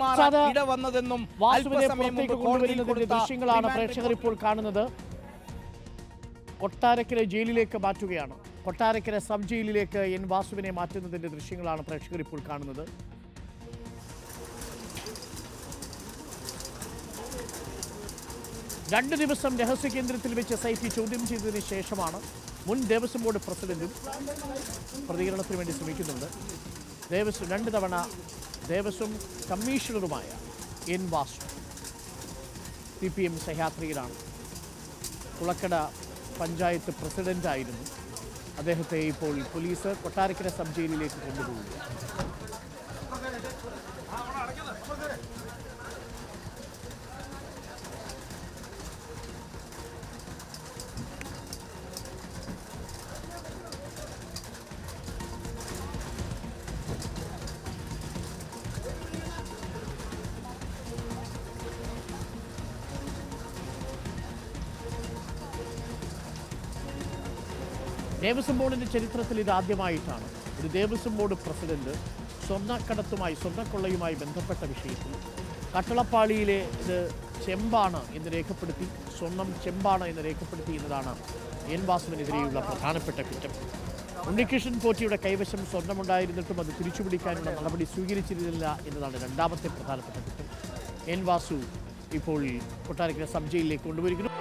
കൈമാറാൻ ഇടവന്നതെന്നും ദൃശ്യങ്ങളാണ് പ്രേക്ഷകർ ഇപ്പോൾ കാണുന്നത്. കൊട്ടാരക്കര ജയിലിലേക്ക് മാറ്റുകയാണ്. കൊട്ടാരക്കര സബ് ജയിലിലേക്ക് എൻ വാസുവിനെ മാറ്റുന്നതിന്റെ ദൃശ്യങ്ങളാണ് പ്രേക്ഷകർ ഇപ്പോൾ കാണുന്നത്. രണ്ട് ദിവസം രഹസ്യ കേന്ദ്രത്തിൽ വെച്ച് SIT ചോദ്യം ചെയ്തതിന് ശേഷമാണ് മുൻ ദേവസ്വം ബോർഡ് പ്രസിഡന്റും പ്രതികരണത്തിന് വേണ്ടി ശ്രമിക്കുന്നുണ്ട്. രണ്ട് തവണ ദേവസ്വം കമ്മീഷണറുമായ എൻ വാസു CPM സഹയാത്രികനാണ്. കുളക്കട പഞ്ചായത്ത് പ്രസിഡന്റായിരുന്നു. അദ്ദേഹത്തെ ഇപ്പോൾ പോലീസ് കൊട്ടാരക്കര സബ് ജയിലിലേക്ക് കൊണ്ടുപോകുകയാണ്. ദേവസ്വം ബോർഡിൻ്റെ ചരിത്രത്തിൽ ഇതാദ്യമായിട്ടാണ് ഒരു ദേവസ്വം ബോർഡ് പ്രസിഡന്റ് സ്വർണ്ണക്കൊള്ളയുമായി ബന്ധപ്പെട്ട വിഷയത്തിൽ കട്ടളപ്പാളിയിലെ ഇത് ചെമ്പാണ് എന്ന് രേഖപ്പെടുത്തി, സ്വർണം ചെമ്പാണ് എന്ന് രേഖപ്പെടുത്തി എന്നതാണ് എൻ വാസുവിനെതിരെയുള്ള പ്രധാനപ്പെട്ട കുറ്റം. ഉണ്ണികൃഷ്ണൻ പോറ്റിയുടെ കൈവശം സ്വർണ്ണമുണ്ടായിരുന്നിട്ടും അത് തിരിച്ചുപിടിക്കാനുള്ള നടപടി സ്വീകരിച്ചിരുന്നില്ല എന്നതാണ് രണ്ടാമത്തെ പ്രധാനപ്പെട്ട കുറ്റം. എൻ വാസു ഇപ്പോൾ കൊട്ടാരക്കര സബ് ജയിലിലേക്ക് കൊണ്ടുപോയിരിക്കുന്നു.